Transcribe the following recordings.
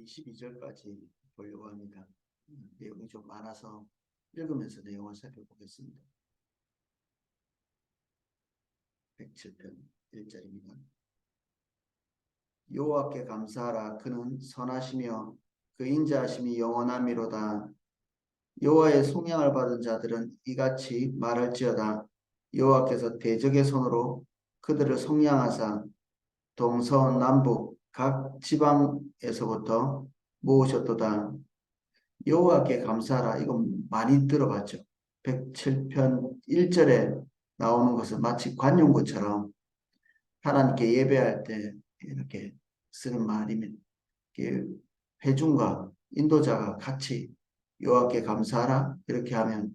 22절까지 보려고 합니다. 내용이 좀 많아서 읽으면서 내용을 살펴보겠습니다. 107편 1절입니다. 여호와께 감사하라. 그는 선하시며 그 인자하심이 영원하미로다. 여호와의 속량을 받은 자들은 이같이 말할지어다. 여호와께서 대적의 손으로 그들을 속량하사 동서남북 각 지방에서부터 모으셨도다. 여호와께 감사하라. 이건 많이 들어봤죠. 107편 1절에 나오는 것은 마치 관용구처럼 하나님께 예배할 때 이렇게 쓰는 말이면 회중과 인도자가 같이 여호와께 감사하라 이렇게 하면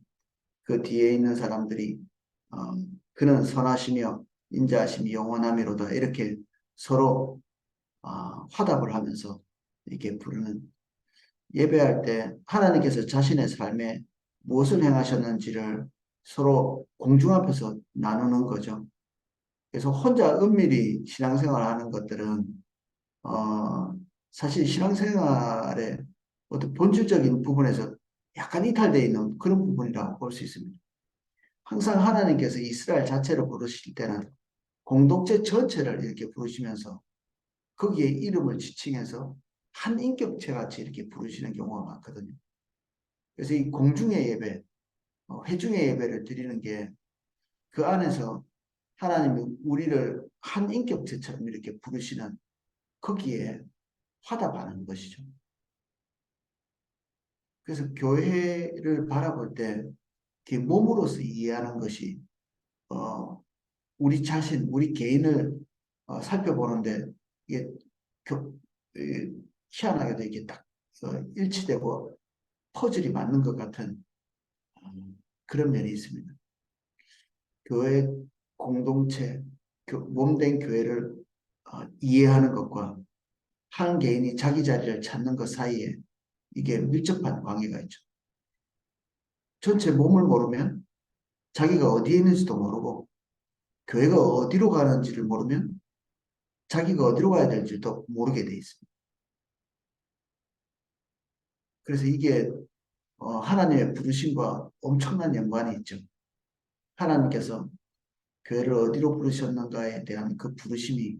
그 뒤에 있는 사람들이 어, 그는 선하시며 인자하심이 영원하미로다 이렇게 서로 화답을 하면서 이렇게 부르는, 예배할 때 하나님께서 자신의 삶에 무엇을 행하셨는지를 서로 공중 앞에서 나누는 거죠. 그래서 혼자 은밀히 신앙생활을 하는 것들은 사실 신앙생활의 어떤 본질적인 부분에서 약간 이탈되어 있는 그런 부분이라고 볼 수 있습니다. 항상 하나님께서 이스라엘 자체를 부르실 때는 공동체 전체를 이렇게 부르시면서 거기에 이름을 지칭해서 한 인격체 같이 이렇게 부르시는 경우가 많거든요. 그래서 이 공중의 예배, 회중의 예배를 드리는 게 그 안에서 하나님이 우리를 한 인격체처럼 이렇게 부르시는 거기에 화답하는 것이죠. 그래서 교회를 바라볼 때 몸으로서 이해하는 것이 우리 자신, 우리 개인을 살펴보는데 이게 희한하게도 이게 딱 일치되고 퍼즐이 맞는 것 같은 그런 면이 있습니다. 교회 공동체, 몸된 교회를 이해하는 것과 한 개인이 자기 자리를 찾는 것 사이에 이게 밀접한 관계가 있죠. 전체 몸을 모르면 자기가 어디에 있는지도 모르고 교회가 어디로 가는지를 모르면 자기가 어디로 가야 될지도 모르게 돼 있습니다. 그래서 이게 하나님의 부르심과 엄청난 연관이 있죠. 하나님께서 교회를 어디로 부르셨는가에 대한 그 부르심이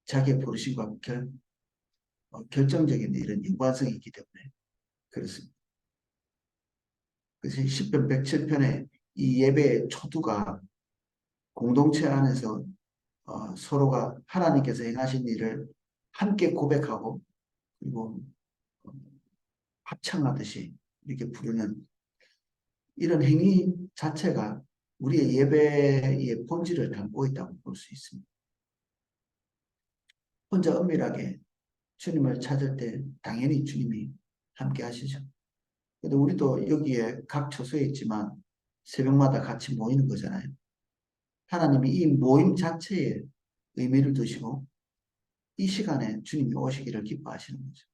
자기의 부르심과 결정적인 이런 연관성이 있기 때문에 그렇습니다. 그래서 10편 107편의 이 예배의 초두가 공동체 안에서 서로가 하나님께서 행하신 일을 함께 고백하고 그리고 합창하듯이 이렇게 부르는 이런 행위 자체가 우리의 예배의 본질을 담고 있다고 볼 수 있습니다. 혼자 은밀하게 주님을 찾을 때 당연히 주님이 함께 하시죠. 근데 우리도 여기에 각 처소에 있지만 새벽마다 같이 모이는 거잖아요. 하나님이 이 모임 자체에 의미를 두시고 이 시간에 주님이 오시기를 기뻐하시는 거죠.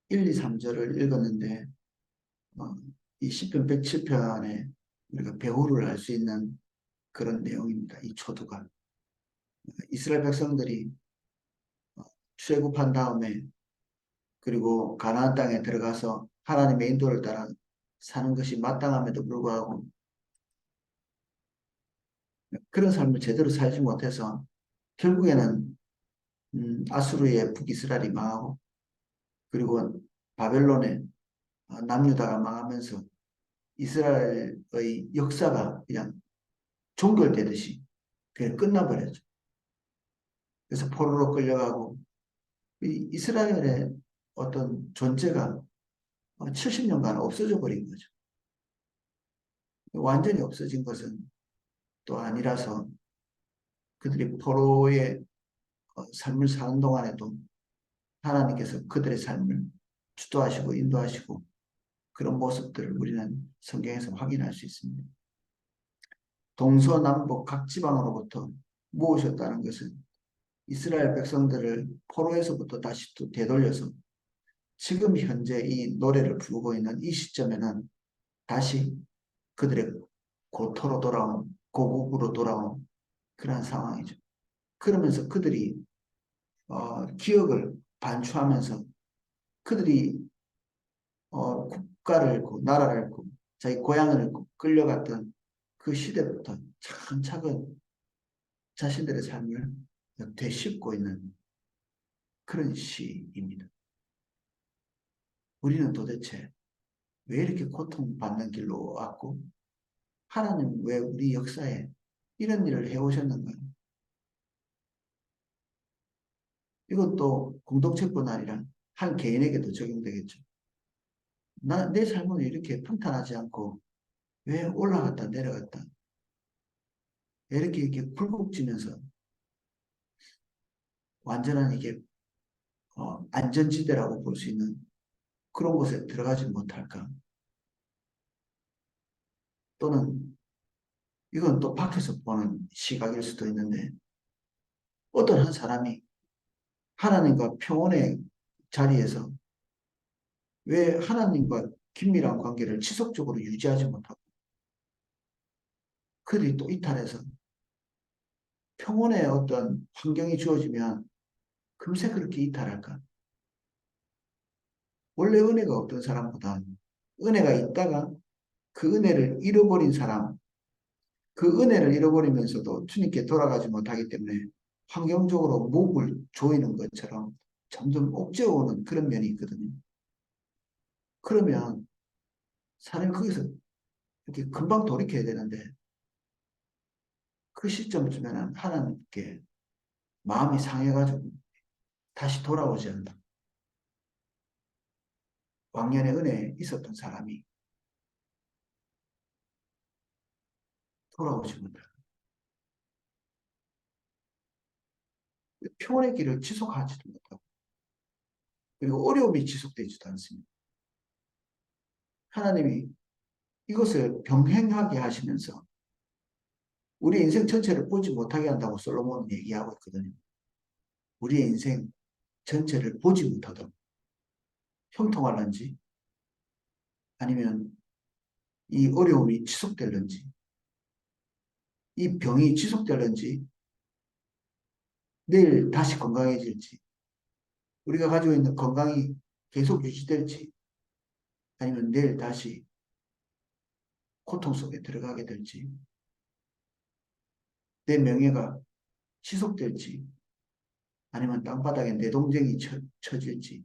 일, 2, 3절을 읽었는데 이 시편 107편에 우리가 배후를 알 수 있는 그런 내용입니다. 이 초두가 이스라엘 백성들이 출애굽한 다음에 그리고 가나안 땅에 들어가서 하나님의 인도를 따라 사는 것이 마땅함에도 불구하고 그런 삶을 제대로 살지 못해서 결국에는 아수르의 북이스라엘이 망하고 그리고 바벨론의 남유다가 망하면서 이스라엘의 역사가 그냥 종결되듯이 그냥 끝나버렸죠. 그래서 포로로 끌려가고 이스라엘의 어떤 존재가 70년간 없어져 버린 거죠. 완전히 없어진 것은 또 아니라서 그들이 포로의 삶을 사는 동안에도 하나님께서 그들의 삶을 주도하시고 인도하시고 그런 모습들을 우리는 성경에서 확인할 수 있습니다. 동서남북 각 지방으로부터 모으셨다는 것은 이스라엘 백성들을 포로에서부터 다시 또 되돌려서 지금 현재 이 노래를 부르고 있는 이 시점에는 다시 그들의 고토로 돌아온 고국으로 돌아온 그러한 상황이죠. 그러면서 그들이 기억을 반추하면서 그들이 국가를 잃고 나라를 잃고 자기 고향을 잃고 끌려갔던 그 시대부터 차근차근 자신들의 삶을 되씹고 있는 그런 시입니다. 우리는 도대체 왜 이렇게 고통받는 길로 왔고 하나님 왜 우리 역사에 이런 일을 해오셨는가요? 이것도 공동체뿐 아니라 한 개인에게도 적용되겠죠. 내 삶은 이렇게 평탄하지 않고 왜 올라갔다 내려갔다 왜 이렇게 굴곡지면서 완전한 이게 안전지대라고 볼 수 있는 그런 곳에 들어가지 못할까? 또는 이건 또 밖에서 보는 시각일 수도 있는데 어떤 한 사람이 하나님과 평온의 자리에서 왜 하나님과 긴밀한 관계를 지속적으로 유지하지 못하고 그들이 또 이탈해서 평온의 어떤 환경이 주어지면 금세 그렇게 이탈할까? 원래 은혜가 없던 사람보다 은혜가 있다가 그 은혜를 잃어버린 사람, 그 은혜를 잃어버리면서도 주님께 돌아가지 못하기 때문에 환경적으로 목을 조이는 것처럼 점점 옥죄어오는 그런 면이 있거든요. 그러면 사람이 거기서 이렇게 금방 돌이켜야 되는데 그 시점쯤에는 하나님께 마음이 상해가지고 다시 돌아오지 않는다. 왕년의 은혜에 있었던 사람이 돌아오지 못한다. 평온의 길을 지속하지도 못하고 그리고 어려움이 지속되지도 않습니다. 하나님이 이것을 병행하게 하시면서 우리 인생 전체를 보지 못하게 한다고 솔로몬은 얘기하고 있거든요. 우리의 인생 전체를 보지 못하도록 형통할런지 아니면 이 어려움이 지속될런지 이 병이 지속될런지 내일 다시 건강해질지 우리가 가지고 있는 건강이 계속 유지될지 아니면 내일 다시 고통 속에 들어가게 될지 내 명예가 지속될지 아니면 땅바닥에 내동댕이 쳐질지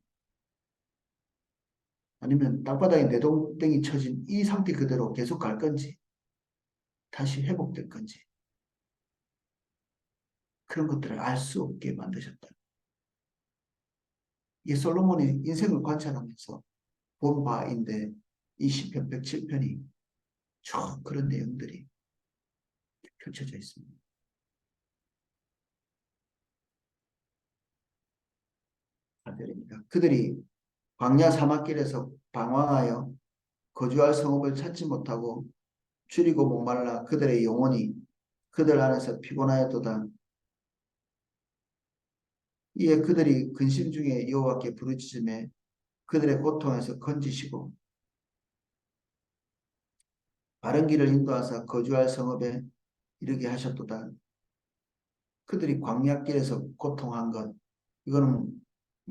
아니면 땅바닥에 내동댕이 쳐진 이 상태 그대로 계속 갈 건지 다시 회복될 건지 그런 것들을 알 수 없게 만드셨다. 이 솔로몬이 인생을 관찰하면서 본 바인데 이 시편 107편이 쭉 그런 내용들이 펼쳐져 있습니다. 아들입니다. 그들이 광야 사막길에서 방황하여 거주할 성읍을 찾지 못하고 줄이고 목말라 그들의 영혼이 그들 안에서 피곤하였도다. 이에 그들이 근심 중에 여호와께 부르짖음에 그들의 고통에서 건지시고 바른 길을 인도하사 거주할 성읍에 이르게 하셨도다. 그들이 광야길에서 고통한 것 이거는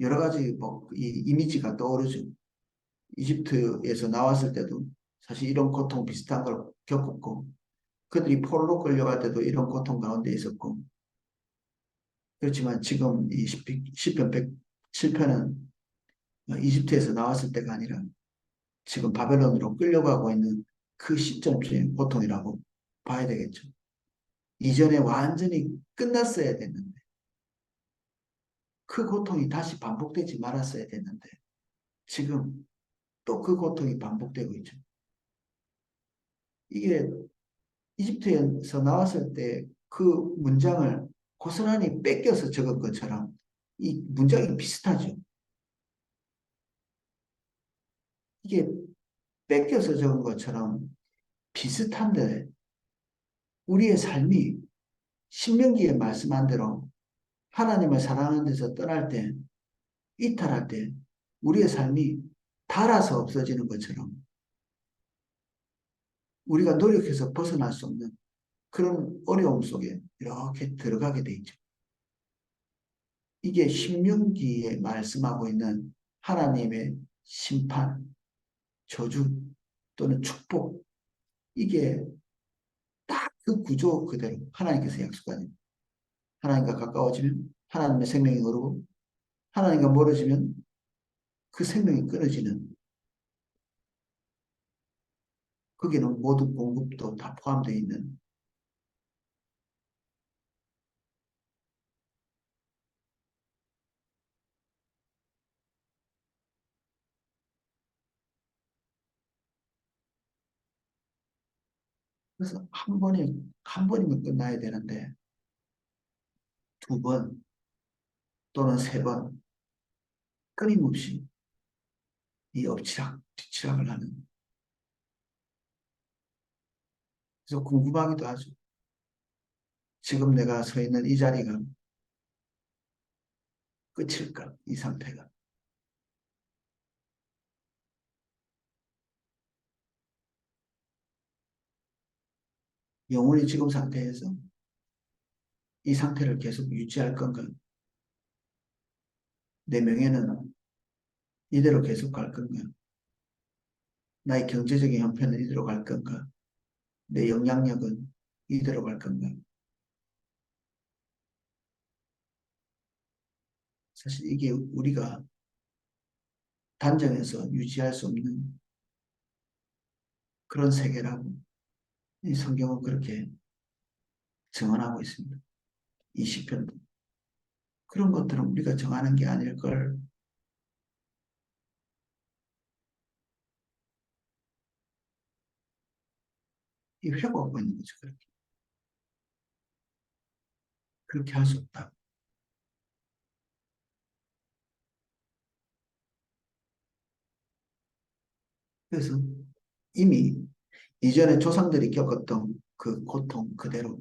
여러 가지 이 이미지가 떠오르죠. 이집트에서 나왔을 때도 사실 이런 고통 비슷한 걸 겪었고 그들이 포로로 끌려갈 때도 이런 고통 가운데 있었고 그렇지만 지금 이 시편 107편은 이집트에서 나왔을 때가 아니라 지금 바벨론으로 끌려가고 있는 그 시점의 고통이라고 봐야 되겠죠. 이전에 완전히 끝났어야 됐는데 그 고통이 다시 반복되지 말았어야 됐는데 지금 또 그 고통이 반복되고 있죠. 이게 이집트에서 나왔을 때 그 문장을 고스란히 뺏겨서 적은 것처럼 이 문장이 비슷하죠. 이게 뺏겨서 적은 것처럼 비슷한데 우리의 삶이 신명기에 말씀한 대로 하나님을 사랑하는 데서 떠날 때 이탈할 때 우리의 삶이 닳아서 없어지는 것처럼 우리가 노력해서 벗어날 수 없는 그런 어려움 속에 이렇게 들어가게 돼 있죠. 이게 신명기에 말씀하고 있는 하나님의 심판, 저주 또는 축복, 이게 딱 그 구조 그대로 하나님께서 약속하는, 하나님과 가까워지면 하나님의 생명이 오르고 하나님과 멀어지면 그 생명이 끊어지는, 거기는 모든 공급도 다 포함되어 있는. 그래서 한 번이면 끝나야 되는데 두 번 또는 세 번 끊임없이 이 엎치락 뒤치락을 하는. 그래서 궁금하기도 하죠. 지금 내가 서 있는 이 자리가 끝일까? 이 상태가. 영원히 지금 상태에서 이 상태를 계속 유지할 건가? 내 명예는 이대로 계속 갈 건가? 나의 경제적인 형편은 이대로 갈 건가? 내 영향력은 이대로 갈 건가? 사실 이게 우리가 단정해서 유지할 수 없는 그런 세계라고 이 성경은 그렇게 증언하고 있습니다. 이 시편도. 그런 것들은 우리가 정하는 게 아닐 걸, 이 회고하고 있는 거죠. 그렇게 할 수 없다. 그래서 이미 이전에 조상들이 겪었던 그 고통 그대로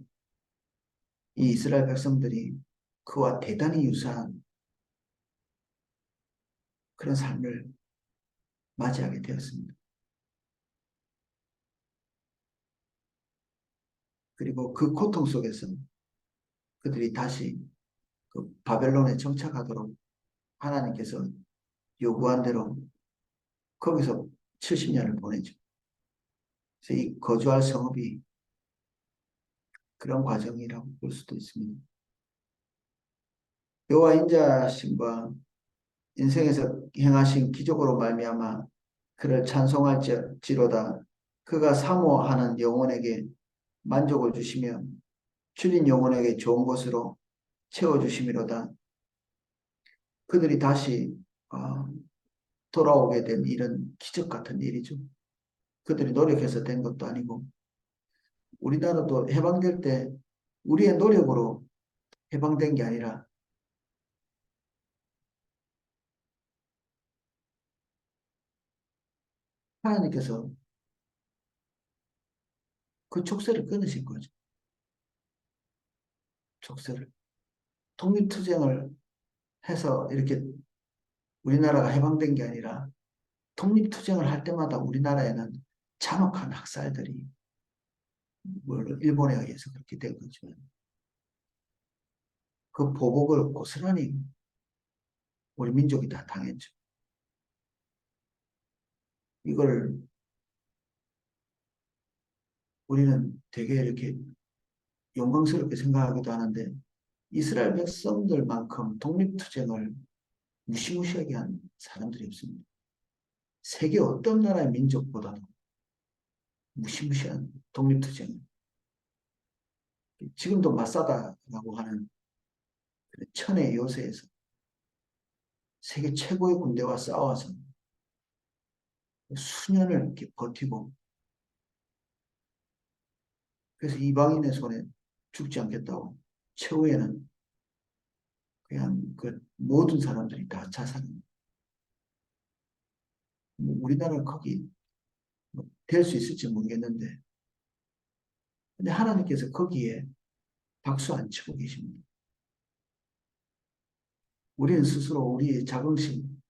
이 이스라엘 백성들이 그와 대단히 유사한 그런 삶을 맞이하게 되었습니다. 그리고 그 고통 속에서 그들이 다시 그 바벨론에 정착하도록 하나님께서 요구한 대로 거기서 70년을 보내죠. 그래서 이 거주할 성읍이 그런 과정이라고 볼 수도 있습니다. 여호와 인자하심과 인생에서 행하신 기적으로 말미암아 그를 찬송할지로다. 그가 사모하는 영혼에게 만족을 주시며 줄인 영혼에게 좋은 것으로 채워주심이로다. 그들이 다시 돌아오게 된 일은 기적 같은 일이죠. 그들이 노력해서 된 것도 아니고 우리나라도 해방될 때 우리의 노력으로 해방된 게 아니라 하나님께서 그 촉새를 끊으신 거죠. 촉새를. 독립투쟁을 해서 이렇게 우리나라가 해방된 게 아니라 독립투쟁을 할 때마다 우리나라에는 잔혹한 학살들이 물론 일본에 의해서 그렇게 된 거지만 그 보복을 고스란히 우리 민족이 다 당했죠. 이걸 우리는 되게 이렇게 영광스럽게 생각하기도 하는데 이스라엘 백성들만큼 독립투쟁을 무시무시하게 한 사람들이 없습니다. 세계 어떤 나라의 민족보다도 무시무시한 독립투쟁. 지금도 마사다라고 하는 천의 요새에서 세계 최고의 군대와 싸워서 수년을 이렇게 버티고 그래서 이방인의 손에 죽지 않겠다고 최후에는 그냥 그 모든 사람들이 다 자살합니다. 뭐 우리나라 거기 될 수 있을지 모르겠는데 근데 하나님께서 거기에 박수 안 치고 계십니다. 우리는 스스로 우리의 자긍심,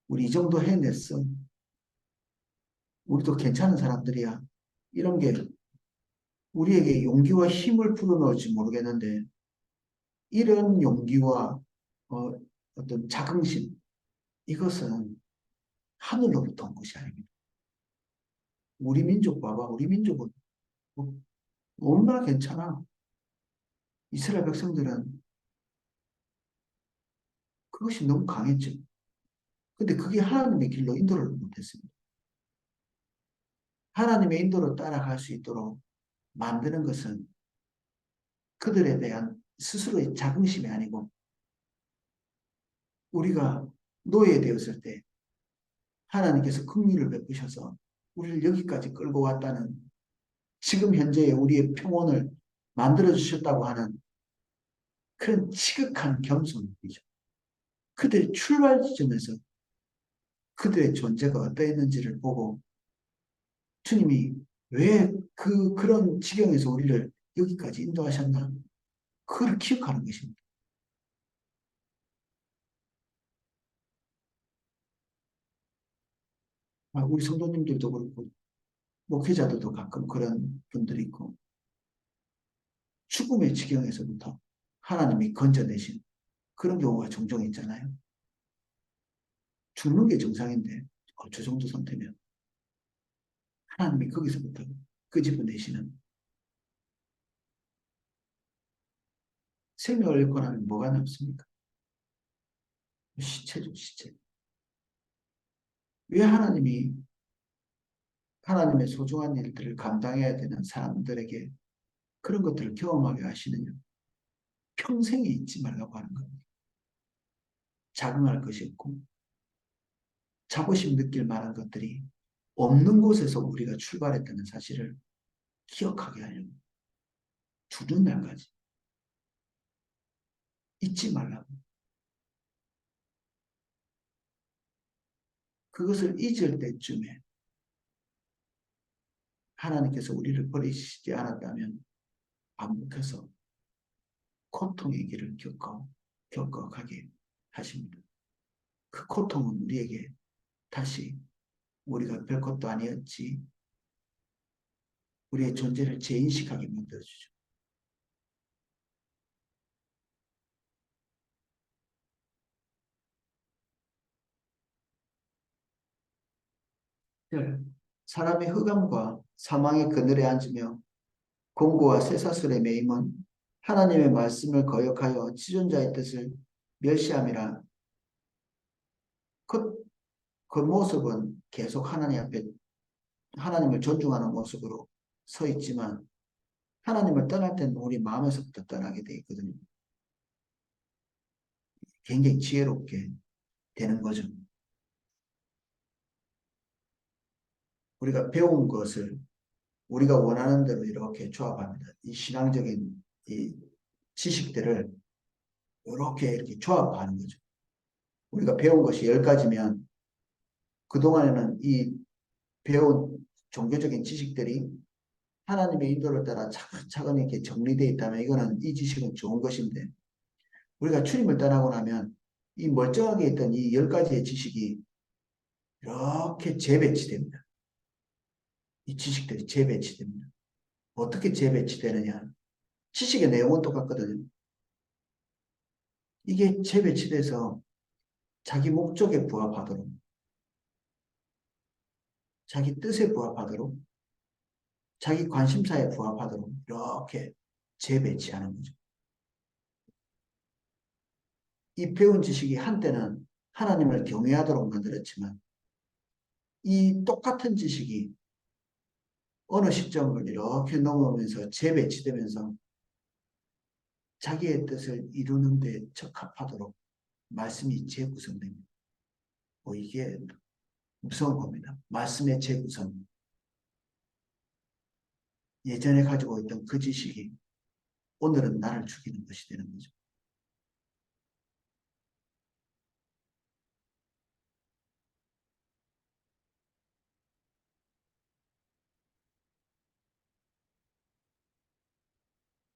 우리 이 정도 해냈어. 우리도 괜찮은 사람들이야. 이런 게 우리에게 용기와 힘을 불어넣을지 모르겠는데 이런 용기와 어떤 자긍심 이것은 하늘로부터 온 것이 아닙니다. 우리 민족 봐봐. 우리 민족은 뭐 얼마나 괜찮아. 이스라엘 백성들은 그것이 너무 강했죠. 근데 그게 하나님의 길로 인도를 못했습니다. 하나님의 인도로 따라갈 수 있도록 만드는 것은 그들에 대한 스스로의 자긍심이 아니고 우리가 노예되었을 때 하나님께서 긍휼을 베푸셔서 우리를 여기까지 끌고 왔다는 지금 현재의 우리의 평온을 만들어 주셨다고 하는 그런 지극한 겸손이죠. 그들의 출발 지점에서 그들의 존재가 어떠했는지를 보고 주님이 왜 그런 지경에서 우리를 여기까지 인도하셨나? 그걸 기억하는 것입니다. 우리 성도님들도 그렇고 목회자들도 가끔 그런 분들이 있고 죽음의 지경에서부터 하나님이 건져내신 그런 경우가 종종 있잖아요. 죽는 게 정상인데 저 정도 상태면 하나님이 거기서부터 끄집어내시는 생명을 잃고 나면 뭐가 남습니까? 시체죠, 시체. 왜 하나님이 하나님의 소중한 일들을 감당해야 되는 사람들에게 그런 것들을 경험하게 하시느냐? 평생에 잊지 말라고 하는 겁니다. 자긍할 것이 없고 자부심 느낄 만한 것들이 없는 곳에서 우리가 출발했다는 사실을 기억하게 하려고 죽는 날까지 잊지 말라고. 그것을 잊을 때쯤에 하나님께서 우리를 버리시지 않았다면 반복해서 고통의 길을 겪어가게 하십니다. 그 고통은 우리에게 다시 우리가 별것도 아니었지 우리의 존재를 재인식하게 만들어주죠. 사람의 흑암과 사망의 그늘에 앉으며 공고와 쇠사슬에 매임은 하나님의 말씀을 거역하여 지존자의 뜻을 멸시함이라. 그, 그 모습은 계속 하나님 앞에 하나님을 존중하는 모습으로 서 있지만 하나님을 떠날 때는 우리 마음에서부터 떠나게 돼 있거든요. 굉장히 지혜롭게 되는 거죠. 우리가 배운 것을 우리가 원하는 대로 이렇게 조합합니다. 이 신앙적인 이 지식들을 이렇게 조합하는 거죠. 우리가 배운 것이 10가지면 그동안에는 이 배운 종교적인 지식들이 하나님의 인도를 따라 차근차근 이렇게 정리되어 있다면 이거는 이 지식은 좋은 것인데 우리가 주님을 떠나고 나면 이 멀쩡하게 있던 이 10가지의 지식이 이렇게 재배치됩니다. 이 지식들이 재배치됩니다. 어떻게 재배치되느냐? 지식의 내용은 똑같거든요. 이게 재배치돼서 자기 목적에 부합하도록, 자기 뜻에 부합하도록, 자기 관심사에 부합하도록 이렇게 재배치하는 거죠. 이 배운 지식이 한때는 하나님을 경외하도록 만들었지만 이 똑같은 지식이 어느 시점을 이렇게 넘어오면서 재배치되면서 자기의 뜻을 이루는 데 적합하도록 말씀이 재구성됩니다. 이게 무서운 겁니다. 말씀의 재구성. 예전에 가지고 있던 그 지식이 오늘은 나를 죽이는 것이 되는 거죠.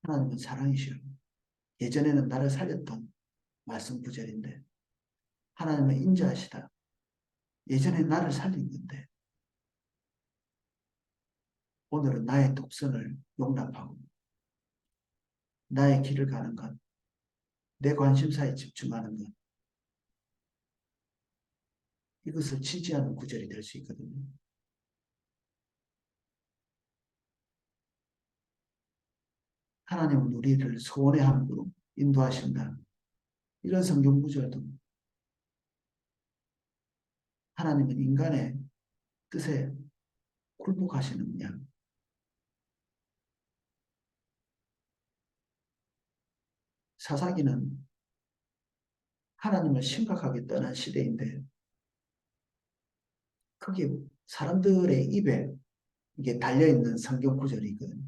하나님은 사랑이시오. 예전에는 나를 살렸던 말씀 구절인데 하나님은 인자하시다. 예전에 나를 살린 건데 오늘은 나의 독선을 용납하고 나의 길을 가는 것, 내 관심사에 집중하는 것, 이것을 지지하는 구절이 될 수 있거든요. 하나님은 우리를 소원의 함으로 인도하신다. 이런 성경 구절도 하나님은 인간의 뜻에 굴복하시는 분 사사기는 하나님을 심각하게 떠난 시대인데 그게 사람들의 입에 이게 달려있는 성경 구절이 있거든요.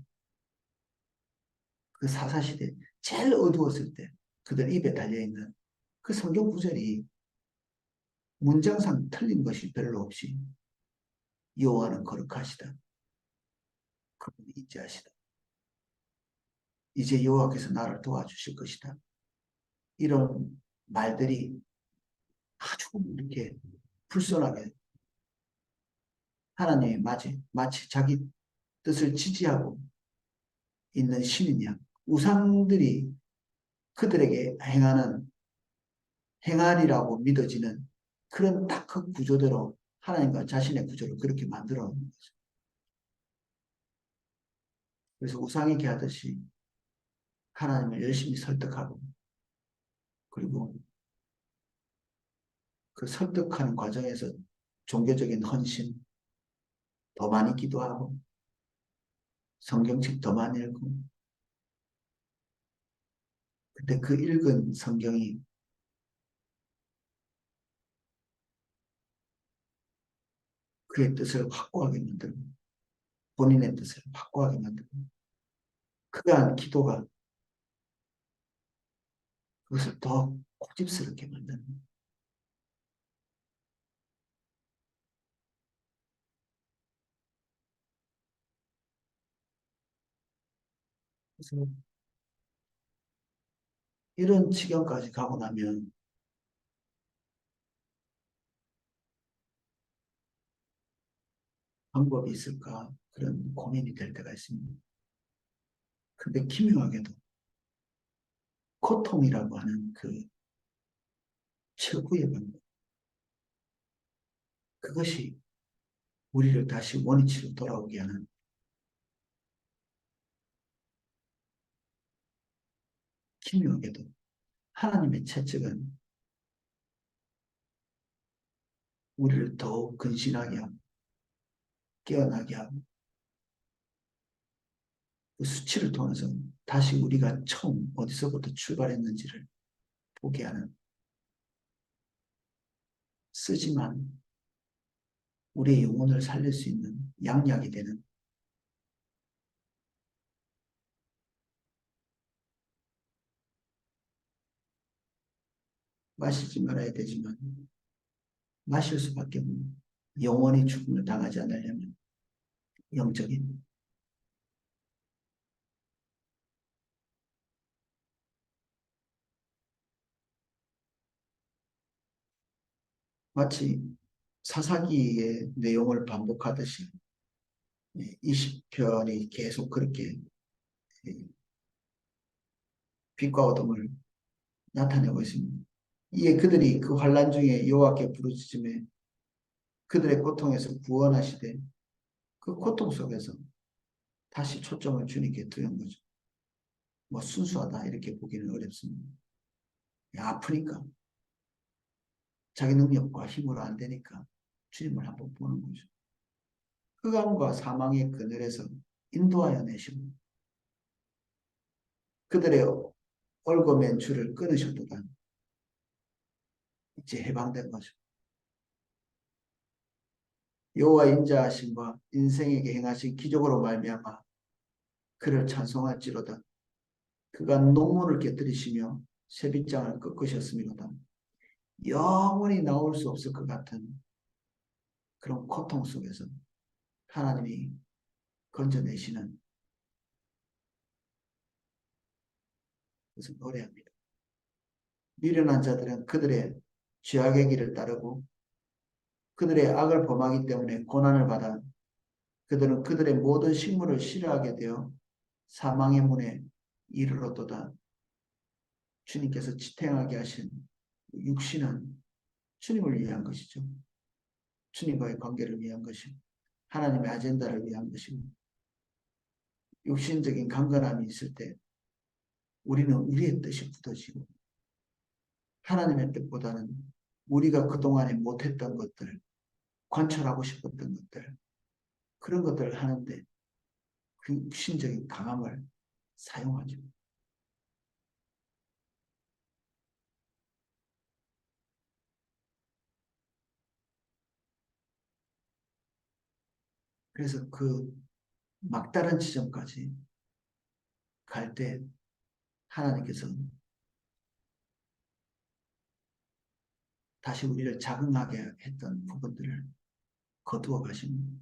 그 사사시대 제일 어두웠을 때 그들 입에 달려있는 그 성경 구절이 문장상 틀린 것이 별로 없이 여호와는 거룩하시다. 그분이 인자하시다. 이제 여호와께서 나를 도와주실 것이다. 이런 말들이 아주 이렇게 불손하게 하나님이 마치 자기 뜻을 지지하고 있는 신이냐. 우상들이 그들에게 행하리라고 믿어지는 그런 딱 그 구조대로 하나님과 자신의 구조를 그렇게 만들어 놓은 거죠. 그래서 우상에게 하듯이 하나님을 열심히 설득하고 그리고 그 설득하는 과정에서 종교적인 헌신 더 많이 기도하고 성경책 더 많이 읽고 근데 그 읽은 성경이 그의 뜻을 확고하게 만들고 본인의 뜻을 확고하게 만들고 그러한 기도가 그것을 더 고집스럽게 만드는 그래서 이런 지경까지 가고 나면 방법이 있을까 그런 고민이 될 때가 있습니다. 근데 기묘하게도 고통이라고 하는 그 최후의 방법 그것이 우리를 다시 원위치로 돌아오게 하는 기묘하게도 하나님의 채찍은 우리를 더욱 근신하게 하고 깨어나게 하고 그 수치를 통해서 다시 우리가 처음 어디서부터 출발했는지를 보게 하는 쓰지만 우리의 영혼을 살릴 수 있는 양약이 되는 마시지 말아야 되지만 마실 수밖에 없는 영원히 죽음을 당하지 않으려면 영적인 마치 사사기의 내용을 반복하듯이 20편이 계속 그렇게 빛과 어둠을 나타내고 있습니다. 이에 그들이 그 환란 중에 여호와께 부르짖음에 그들의 고통에서 구원하시되 그 고통 속에서 다시 초점을 주님께 두는 거죠. 뭐 순수하다 이렇게 보기는 어렵습니다. 아프니까 자기 능력과 힘으로 안 되니까 주님을 한번 보는 거죠. 흑암과 사망의 그늘에서 인도하여 내시고 그들의 얽어맨 줄을 끊으셨도다. 이제 해방된 거죠. 여호와 인자하심과 인생에게 행하신 기적으로 말미암아 그를 찬송할지로다. 그가 농문을 깨뜨리시며 세빗장을 꺾으셨음이로다. 영원히 나올 수 없을 것 같은 그런 고통 속에서 하나님이 건져내시는 것을 노래합니다. 미련한 자들은 그들의 죄악의 길을 따르고 그들의 악을 범하기 때문에 고난을 받아 그들은 그들의 모든 식물을 싫어하게 되어 사망의 문에 이르렀도다. 주님께서 지탱하게 하신 육신은 주님을 위한 것이죠. 주님과의 관계를 위한 것이고 하나님의 아젠다를 위한 것이고 육신적인 강건함이 있을 때 우리는 우리의 뜻이 굳어지고 하나님의 뜻보다는 우리가 그동안에 못했던 것들, 관철하고 싶었던 것들, 그런 것들을 하는데 그 육신적인 강함을 사용하죠. 그래서 그 막다른 지점까지 갈 때 하나님께서 다시 우리를 자극하게 했던 부분들을 거두어 가십니다.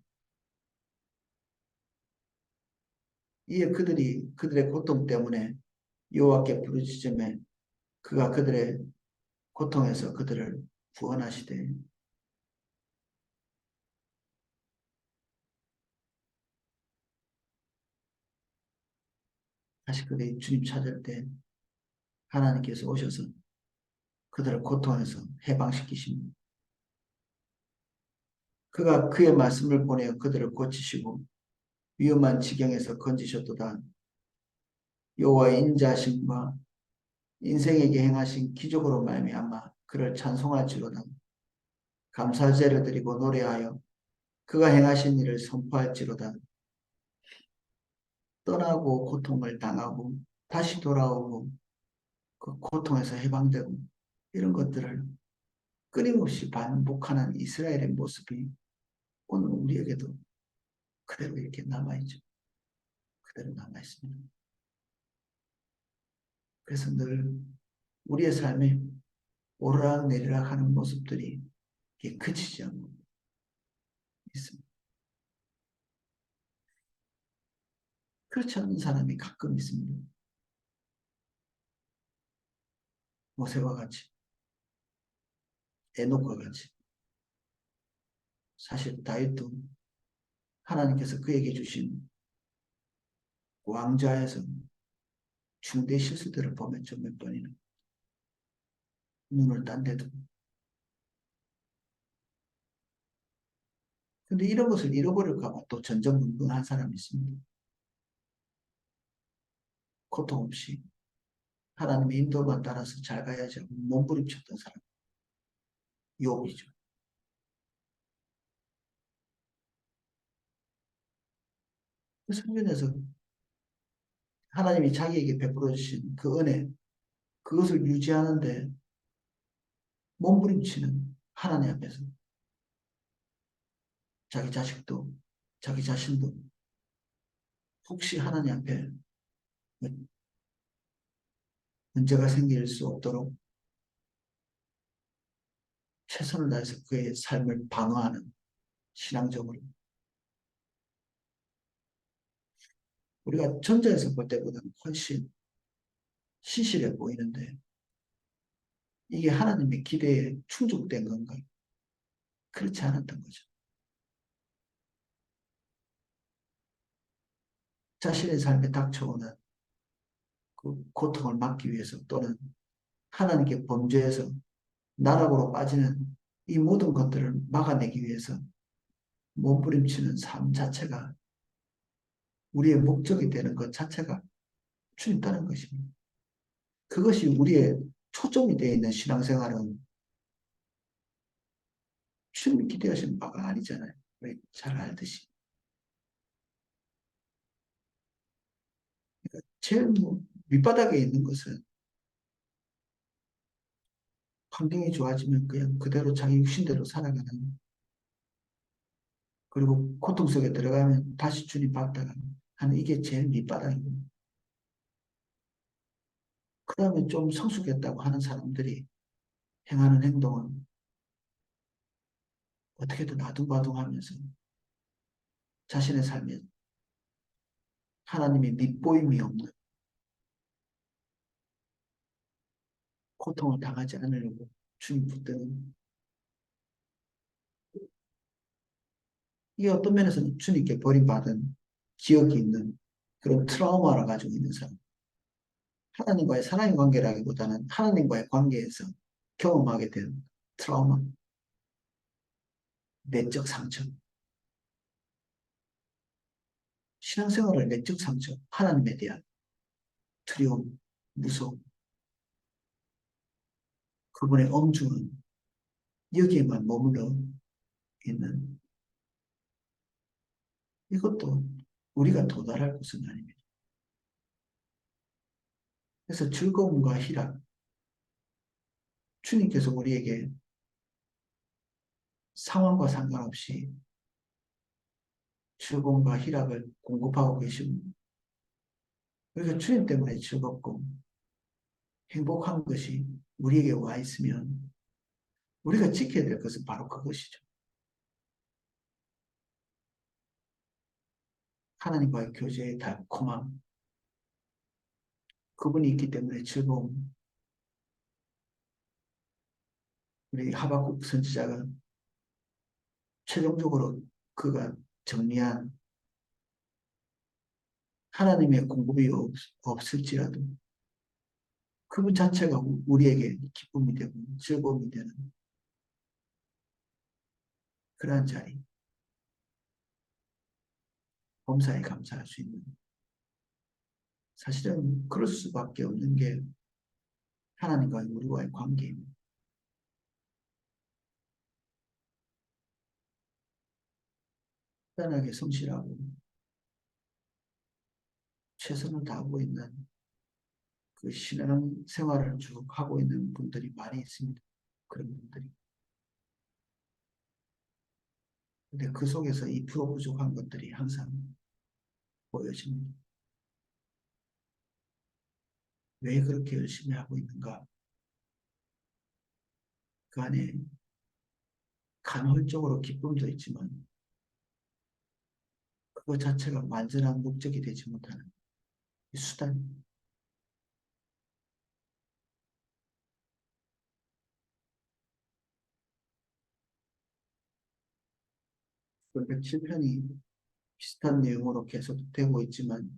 이에 그들이 그들의 고통 때문에 여호와께 부르짖음에 그가 그들의 고통에서 그들을 구원하시되 다시 그들이 주님 찾을 때 하나님께서 오셔서 그들을 고통에서 해방시키십니다. 그가 그의 말씀을 보내어 그들을 고치시고 위험한 지경에서 건지셨도다. 여호와의 인자하심과 인생에게 행하신 기적으로 말미암아 그를 찬송할지로다. 감사제를 드리고 노래하여 그가 행하신 일을 선포할지로다. 떠나고 고통을 당하고 다시 돌아오고 그 고통에서 해방되고 이런 것들을 끊임없이 반복하는 이스라엘의 모습이 오늘 우리에게도 그대로 이렇게 남아있죠. 그대로 남아있습니다. 그래서 늘 우리의 삶에 오르락내리락 하는 모습들이 그치지 않고 있습니다. 그렇지 않은 사람이 가끔 있습니다. 모세와 같이, 에녹과 같이. 사실 다윗도 하나님께서 그에게 주신 왕좌에서 중대 실수들을 보면서 몇 번이나 눈을 딴 데도. 근데 이런 것을 잃어버릴까 봐 또 전전긍긍한 사람이 있습니다. 고통 없이 하나님의 인도만 따라서 잘 가야지 하고 몸부림쳤던 사람. 욥이죠. 그 성경에서 하나님이 자기에게 베풀어 주신 그 은혜, 그것을 유지하는데 몸부림치는 하나님 앞에서 자기 자식도 자기 자신도 혹시 하나님 앞에 문제가 생길 수 없도록 최선을 다해서 그의 삶을 방어하는 신앙적으로 우리가 전자에서 볼 때보다는 훨씬 시실해 보이는데 이게 하나님의 기대에 충족된 건가? 그렇지 않았던 거죠. 자신의 삶에 닥쳐오는 그 고통을 막기 위해서 또는 하나님께 범죄해서 나락으로 빠지는 이 모든 것들을 막아내기 위해서 몸부림치는 삶 자체가 우리의 목적이 되는 것 자체가 주님다는 것입니다. 그것이 우리의 초점이 되어 있는 신앙생활은 주님이 기대하신 바가 아니잖아요. 우리 잘 알듯이. 그러니까 제일 밑바닥에 있는 것은 환경이 좋아지면 그냥 그대로 자기 육신대로 살아가는 그리고 고통 속에 들어가면 다시 주님 받다가 하는 이게 제일 밑바닥입니다. 그 다음에 좀 성숙했다고 하는 사람들이 행하는 행동은 어떻게든 아둥바둥하면서 자신의 삶에 하나님의 밑보임이 없는 고통을 당하지 않으려고 주님 붙드는 이게 어떤 면에서는 주님께 버림받은 기억이 있는 그런 트라우마를 가지고 있는 사람. 하나님과의 사랑의 관계라기보다는 하나님과의 관계에서 경험하게 된 트라우마, 내적 상처, 신앙생활의 내적 상처, 하나님에 대한 두려움, 무서움, 그분의 엄중은 여기에만 머물러 있는 이것도 우리가 도달할 것은 아닙니다. 그래서 즐거움과 희락, 주님께서 우리에게 상황과 상관없이 즐거움과 희락을 공급하고 계십니다. 그러니까 주님 때문에 즐겁고 행복한 것이 우리에게 와 있으면 우리가 지켜야 될 것은 바로 그것이죠. 하나님과의 교제의 달콤함, 그분이 있기 때문에 즐거움. 우리 하박국 선지자가 최종적으로 그가 정리한 하나님의 공급이 없을지라도 그분 자체가 우리에게 기쁨이 되고 즐거움이 되는 그러한 자리, 범사에 감사할 수 있는. 사실은 그럴 수밖에 없는 게 하나님과 우리와의 관계입니다. 편하게 성실하고 최선을 다하고 있는 그 신앙 생활을 쭉 하고 있는 분들이 많이 있습니다. 그런 분들이. 근데 그 속에서 2% 부족한 것들이 항상 보여집니다. 왜 그렇게 열심히 하고 있는가? 그 안에 간헐적으로 기쁨도 있지만 그거 자체가 완전한 목적이 되지 못하는 수단. 그 107편이 비슷한 내용으로 계속 되고 있지만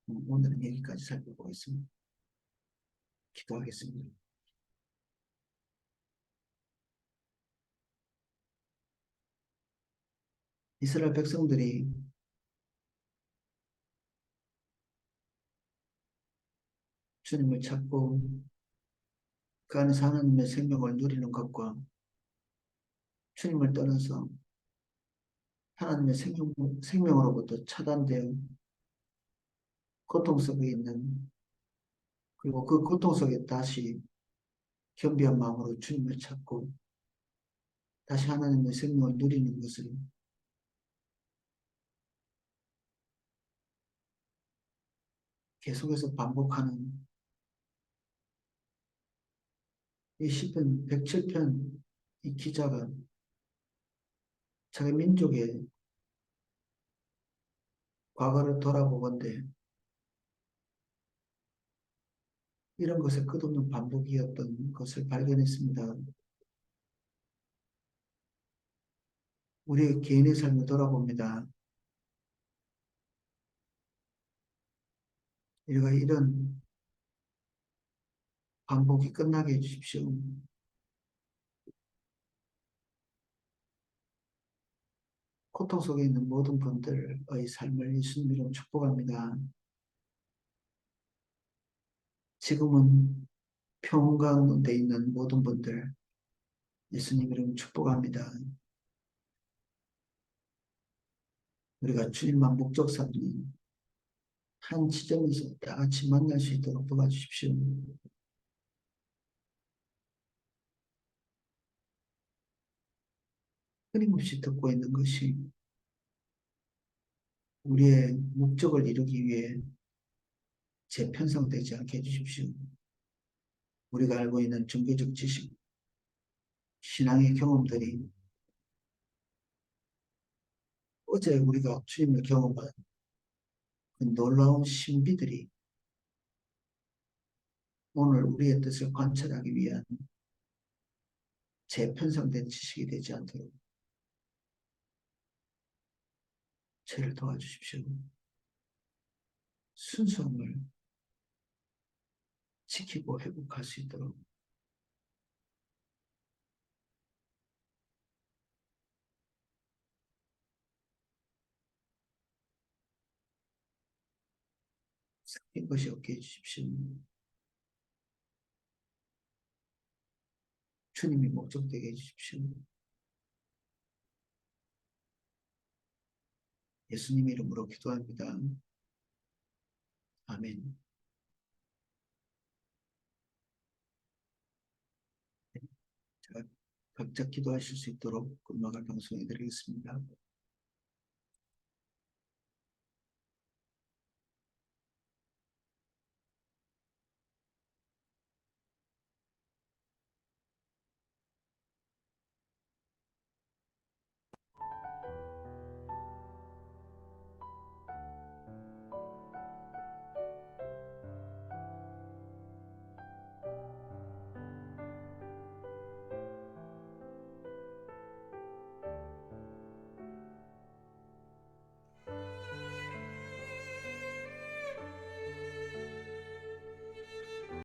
오늘은 여기까지 살펴보겠습니다. 기도하겠습니다. 이스라엘 백성들이 주님을 찾고 그 안에서 하나님의 생명을 누리는 것과 주님을 떠나서 하나님의 생명으로부터 차단되어 고통 속에 있는 그리고 그 고통 속에 다시 겸비한 마음으로 주님을 찾고 다시 하나님의 생명을 누리는 것을 계속해서 반복하는 이 시편 107편 이 기자가 자기 민족의 과거를 돌아보건대 이런 것의 끝없는 반복이었던 것을 발견했습니다. 우리의 개인의 삶을 돌아봅니다. 우리가 이런 반복이 끝나게 해주십시오. 고통 속에 있는 모든 분들의 삶을 예수님 이름 축복합니다. 지금은 평온 가운데 있는 모든 분들 예수님 이름 축복합니다. 우리가 주님만 목적 삼는 한 지점에서 다 같이 만날 수 있도록 도와주십시오. 끊임없이 듣고 있는 것이 우리의 목적을 이루기 위해 재편성되지 않게 해주십시오. 우리가 알고 있는 종교적 지식, 신앙의 경험들이 어제 우리가 주님을 경험한 그 놀라운 신비들이 오늘 우리의 뜻을 관찰하기 위한 재편성된 지식이 되지 않도록 죄를 도와주십시오. 순수함을 지키고 회복할 수 있도록 섞인 것이 없게 해주십시오. 주님이 목적되게 해주십시오. 예수님 이름으로 기도합니다. 아멘. 자, 각자 기도하실 수 있도록 금방을 방송해 드리겠습니다.